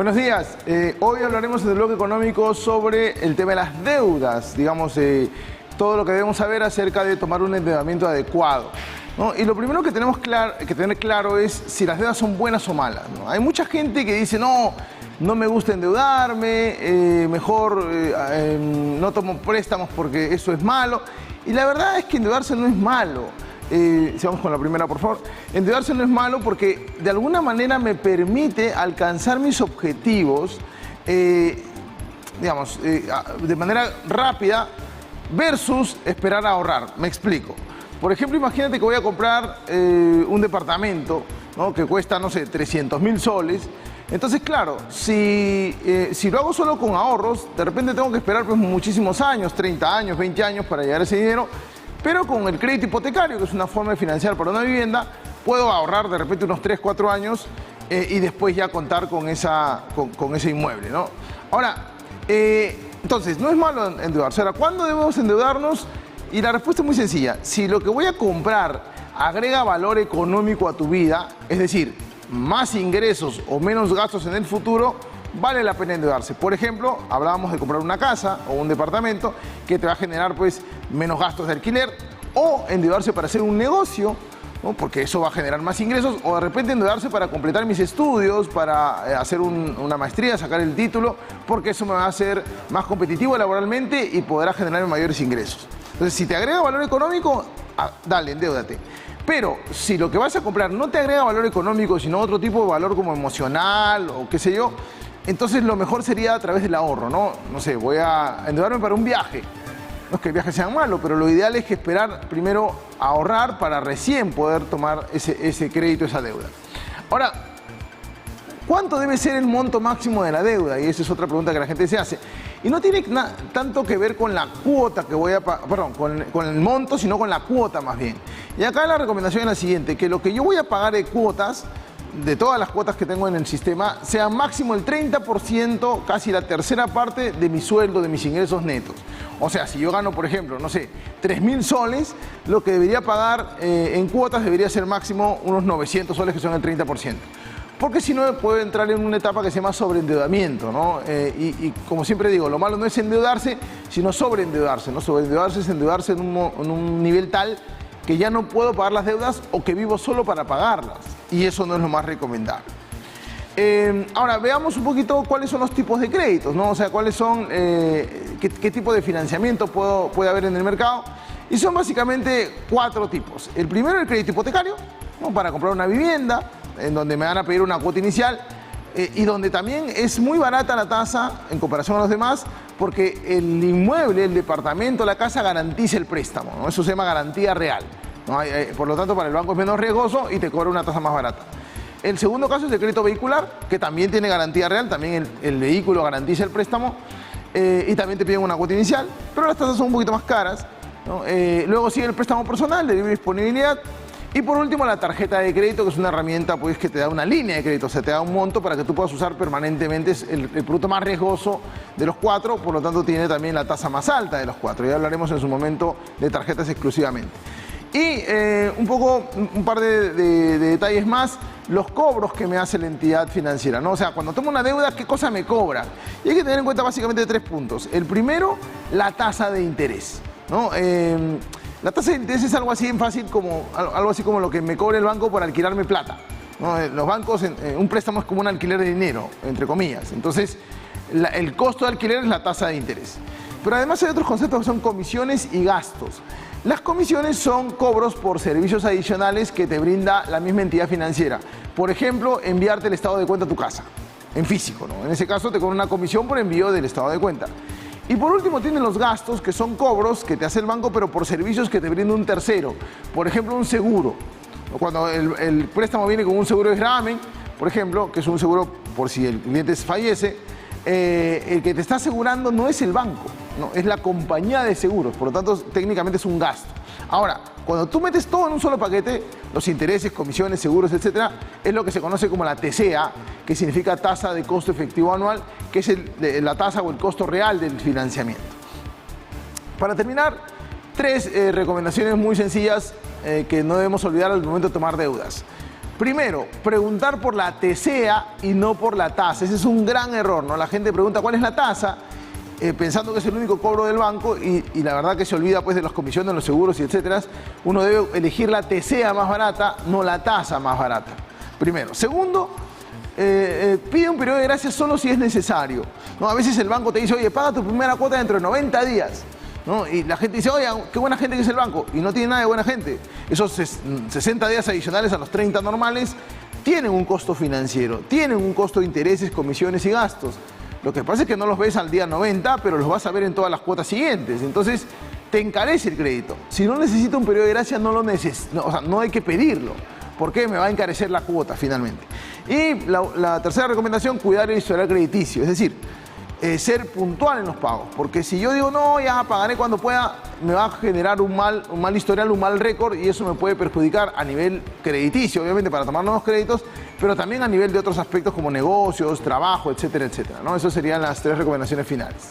Buenos días. Hoy hablaremos en el bloque económico sobre el tema de las deudas, digamos, todo lo que debemos saber acerca de tomar un endeudamiento adecuado, ¿no? Y lo primero que tenemos que tener claro es si las deudas son buenas o malas, ¿no? Hay mucha gente que dice, no me gusta endeudarme, mejor no tomo préstamos porque eso es malo. Y la verdad es que endeudarse no es malo. Si vamos con la primera, por favor. Endeudarse no es malo porque de alguna manera me permite alcanzar mis objetivos, digamos, de manera rápida versus esperar a ahorrar. Me explico. Por ejemplo, imagínate que voy a comprar un departamento, ¿no?, que cuesta, no sé, 300.000 soles. Entonces, claro, si lo hago solo con ahorros, de repente tengo que esperar pues, muchísimos años, 30 años, 20 años para llegar a ese dinero. Pero con el crédito hipotecario, que es una forma de financiar para una vivienda, puedo ahorrar de repente unos 3, 4 años y después ya contar con ese inmueble, ¿no? Ahora, entonces, no es malo endeudarse. Ahora, ¿cuándo debemos endeudarnos? Y la respuesta es muy sencilla. Si lo que voy a comprar agrega valor económico a tu vida, es decir, más ingresos o menos gastos en el futuro, vale la pena endeudarse. Por ejemplo, hablábamos de comprar una casa o un departamento que te va a generar pues menos gastos de alquiler, o endeudarse para hacer un negocio, ¿no?, porque eso va a generar más ingresos, o de repente endeudarse para completar mis estudios, para hacer una maestría, sacar el título, porque eso me va a hacer más competitivo laboralmente y podrá generar mayores ingresos. Entonces, si te agrega valor económico, dale, endeúdate. Pero si lo que vas a comprar no te agrega valor económico, sino otro tipo de valor como emocional o qué sé yo, entonces lo mejor sería a través del ahorro, ¿no? No sé, voy a endeudarme para un viaje. No es que el viaje sea malo, pero lo ideal es que esperar primero a ahorrar para recién poder tomar ese crédito, esa deuda. Ahora, ¿cuánto debe ser el monto máximo de la deuda? Y esa es otra pregunta que la gente se hace. Y no tiene tanto que ver con la cuota que voy a pagar, perdón, con el monto, sino con la cuota más bien. Y acá la recomendación es la siguiente, que lo que yo voy a pagar de cuotas, de todas las cuotas que tengo en el sistema, sea máximo el 30%, casi la tercera parte de mi sueldo, de mis ingresos netos. O sea, si yo gano, por ejemplo, no sé, 3.000 soles, lo que debería pagar en cuotas debería ser máximo unos 900 soles, que son el 30%. Porque si no, puedo entrar en una etapa que se llama sobreendeudamiento, ¿no? Y como siempre digo, lo malo no es endeudarse, sino sobreendeudarse, ¿no? Sobreendeudarse es endeudarse en un nivel tal que ya no puedo pagar las deudas o que vivo solo para pagarlas. Y eso no es lo más recomendable. Ahora, veamos un poquito cuáles son los tipos de créditos, ¿no? O sea, cuáles son, qué tipo de financiamiento puede haber en el mercado. Y son básicamente 4 tipos. El primero, el crédito hipotecario, ¿no?, para comprar una vivienda, en donde me van a pedir una cuota inicial y donde también es muy barata la tasa en comparación a los demás, porque el inmueble, el departamento, la casa garantiza el préstamo, ¿no? Eso se llama garantía real, ¿no? Por lo tanto, para el banco es menos riesgoso y te cobra una tasa más barata. El segundo caso es el crédito vehicular, que también tiene garantía real, también el vehículo garantiza el préstamo y también te piden una cuota inicial, pero las tasas son un poquito más caras, ¿no? Luego sigue el préstamo personal de libre disponibilidad. Y por último, la tarjeta de crédito, que es una herramienta pues, que te da una línea de crédito, o sea, te da un monto para que tú puedas usar permanentemente. Es el producto más riesgoso de los 4, por lo tanto tiene también la tasa más alta de los 4. Ya hablaremos en su momento de tarjetas exclusivamente. Y un par de detalles más, los cobros que me hace la entidad financiera, ¿no? O sea, cuando tomo una deuda, ¿qué cosa me cobra? Y hay que tener en cuenta básicamente 3 puntos. El primero, la tasa de interés, ¿no? La tasa de interés es algo así fácil como lo que me cobra el banco por alquilarme plata, ¿no? Los bancos, un préstamo es como un alquiler de dinero, entre comillas. Entonces, el costo de alquiler es la tasa de interés. Pero además hay otros conceptos que son comisiones y gastos. Las comisiones son cobros por servicios adicionales que te brinda la misma entidad financiera. Por ejemplo, enviarte el estado de cuenta a tu casa, en físico, ¿no? En ese caso te cobra una comisión por envío del estado de cuenta. Y por último tienen los gastos, que son cobros que te hace el banco, pero por servicios que te brinda un tercero. Por ejemplo, un seguro. Cuando el préstamo viene con un seguro de gravamen, por ejemplo, que es un seguro por si el cliente fallece, el que te está asegurando no es el banco, no, es la compañía de seguros. Por lo tanto, técnicamente es un gasto. Ahora, cuando tú metes todo en un solo paquete, los intereses, comisiones, seguros, etcétera, es lo que se conoce como la TCA, que significa tasa de costo efectivo anual, que es la tasa o el costo real del financiamiento. Para terminar, 3 recomendaciones muy sencillas que no debemos olvidar al momento de tomar deudas. Primero, preguntar por la TCEA y no por la tasa. Ese es un gran error, ¿no? La gente pregunta cuál es la tasa, pensando que es el único cobro del banco y la verdad que se olvida pues de las comisiones, los seguros y etcétera. Uno debe elegir la TCEA más barata, no la tasa más barata. Primero. Segundo, pide un periodo de gracia solo si es necesario, ¿no? A veces el banco te dice, oye, paga tu primera cuota dentro de 90 días. ¿No? Y la gente dice, oye, qué buena gente que es el banco. Y no tiene nada de buena gente. Esos 60 días adicionales a los 30 normales tienen un costo financiero, tienen un costo de intereses, comisiones y gastos. Lo que pasa es que no los ves al día 90, pero los vas a ver en todas las cuotas siguientes. Entonces, te encarece el crédito. Si no necesita un periodo de gracia, no hay que pedirlo. ¿Por qué? Me va a encarecer la cuota finalmente. Y la tercera recomendación, cuidar el historial crediticio. Es decir, ser puntual en los pagos, porque si yo digo no, ya pagaré cuando pueda, me va a generar un mal historial, un mal récord y eso me puede perjudicar a nivel crediticio, obviamente para tomar nuevos créditos, pero también a nivel de otros aspectos como negocios, trabajo, etcétera, etcétera, ¿no? Esas serían las 3 recomendaciones finales.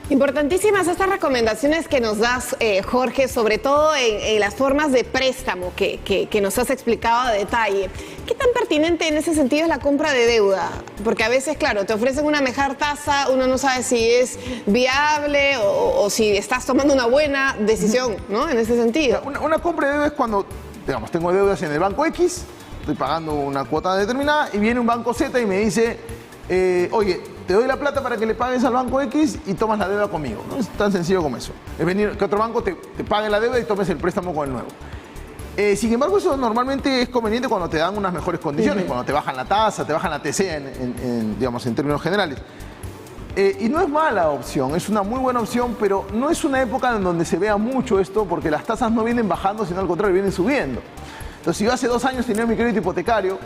Importantísimas estas recomendaciones que nos das, Jorge, sobre todo en las formas de préstamo que nos has explicado a detalle. ¿Qué tan pertinente en ese sentido es la compra de deuda? Porque a veces, claro, te ofrecen una mejor tasa, uno no sabe si es viable o si estás tomando una buena decisión, ¿no? En ese sentido. Una compra de deuda es cuando, digamos, tengo deudas en el banco X, estoy pagando una cuota determinada y viene un banco Z y me dice, oye, te doy la plata para que le pagues al banco X y tomas la deuda conmigo. No es tan sencillo como eso. Es venir que otro banco te pague la deuda y tomes el préstamo con el nuevo. Sin embargo, eso normalmente es conveniente cuando te dan unas mejores condiciones, cuando te bajan la tasa, te bajan la TCEA digamos, en términos generales. Y no es mala opción, es una muy buena opción, pero no es una época en donde se vea mucho esto porque las tasas no vienen bajando, sino al contrario, vienen subiendo. Entonces, si yo hace 2 años tenía mi crédito hipotecario,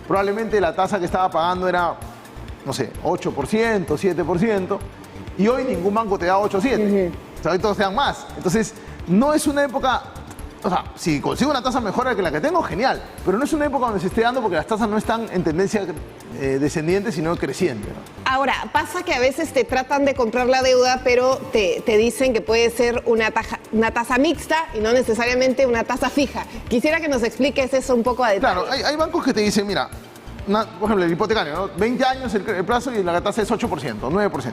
probablemente la tasa que estaba pagando era, no sé, 8%, 7%, y hoy ningún banco te da 8 o 7. O sea, hoy todos te dan más. Entonces, no es una época, o sea, si consigo una tasa mejor que la que tengo, genial, pero no es una época donde se esté dando porque las tasas no están en tendencia descendiente, sino creciente, ¿no? Ahora, pasa que a veces te tratan de comprar la deuda, pero te dicen que puede ser una tasa mixta y no necesariamente una tasa fija. Quisiera que nos expliques eso un poco a detalle. Claro, hay bancos que te dicen, mira, por ejemplo, el hipotecario, ¿no? 20 años el plazo y la tasa es 8%, 9%.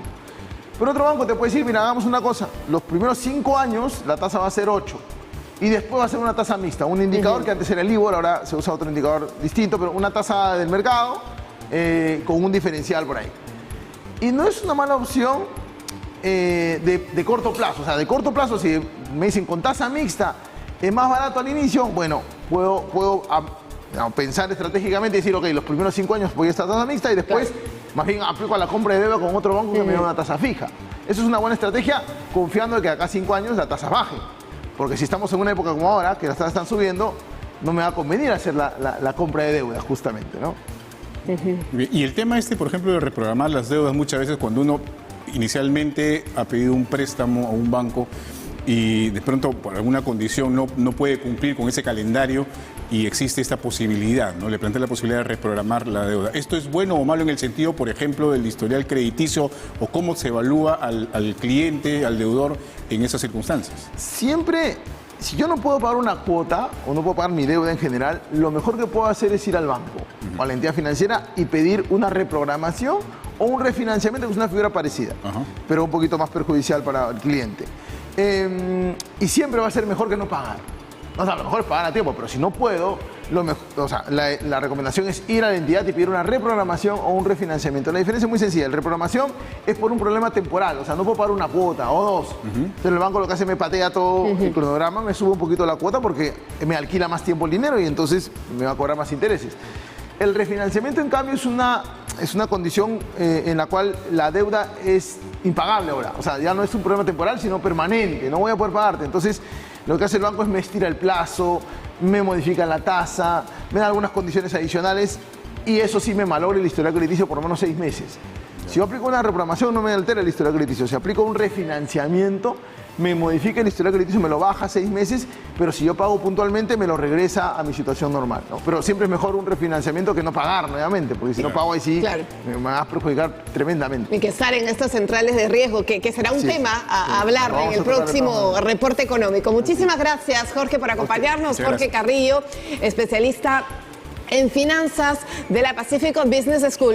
Pero otro banco te puede decir, mira, hagamos una cosa, los primeros 5 años la tasa va a ser 8 y después va a ser una tasa mixta, un indicador que antes era el LIBOR, ahora se usa otro indicador distinto, pero una tasa del mercado con un diferencial por ahí. Y no es una mala opción de corto plazo, o sea, de corto plazo, si me dicen con tasa mixta es más barato al inicio, bueno, puedo pensar estratégicamente y decir, ok, los primeros 5 años voy a esta tasa mixta y después más bien aplico a la compra de deuda con otro banco que me da una tasa fija. Eso es una buena estrategia, confiando en que acá 5 años la tasa baje. Porque si estamos en una época como ahora, que las tasas están subiendo, no me va a convenir hacer la compra de deuda, justamente, ¿no? Y el tema por ejemplo, de reprogramar las deudas, muchas veces cuando uno inicialmente ha pedido un préstamo a un banco y de pronto por alguna condición no puede cumplir con ese calendario y existe esta posibilidad, ¿no? Le plantea la posibilidad de reprogramar la deuda. ¿Esto es bueno o malo en el sentido, por ejemplo, del historial crediticio o cómo se evalúa al cliente, al deudor en esas circunstancias? Siempre, si yo no puedo pagar una cuota o no puedo pagar mi deuda en general, lo mejor que puedo hacer es ir al banco o a la entidad financiera y pedir una reprogramación o un refinanciamiento, que es una figura parecida, pero un poquito más perjudicial para el cliente. Y siempre va a ser mejor que no pagar. O sea, a lo mejor es pagar a tiempo, pero si no puedo, la recomendación es ir a la entidad y pedir una reprogramación o un refinanciamiento. La diferencia es muy sencilla. La reprogramación es por un problema temporal, o sea, no puedo pagar una cuota o 2. Entonces el banco lo que hace me patea todo el cronograma, me sube un poquito la cuota porque me alquila más tiempo el dinero y entonces me va a cobrar más intereses. El refinanciamiento, en cambio, es una condición en la cual la deuda es impagable ahora. O sea, ya no es un problema temporal, sino permanente. No voy a poder pagarte. Entonces, lo que hace el banco es me estira el plazo, me modifica la tasa, me da algunas condiciones adicionales y eso sí me malogra el historial crediticio por lo menos 6 meses. Si yo aplico una reprogramación, no me altera el historial crediticio. Si aplico un refinanciamiento, me modifica el historial crediticio, me lo baja 6 meses, pero si yo pago puntualmente, me lo regresa a mi situación normal, ¿no? Pero siempre es mejor un refinanciamiento que no pagar nuevamente, porque si no pago ahí sí me va a perjudicar tremendamente. Y que estar en estas centrales de riesgo, que será un tema a hablar en el próximo reporte económico. Muchísimas gracias, Jorge, por acompañarnos. Jorge Carrillo, especialista en finanzas de la Pacifico Business School.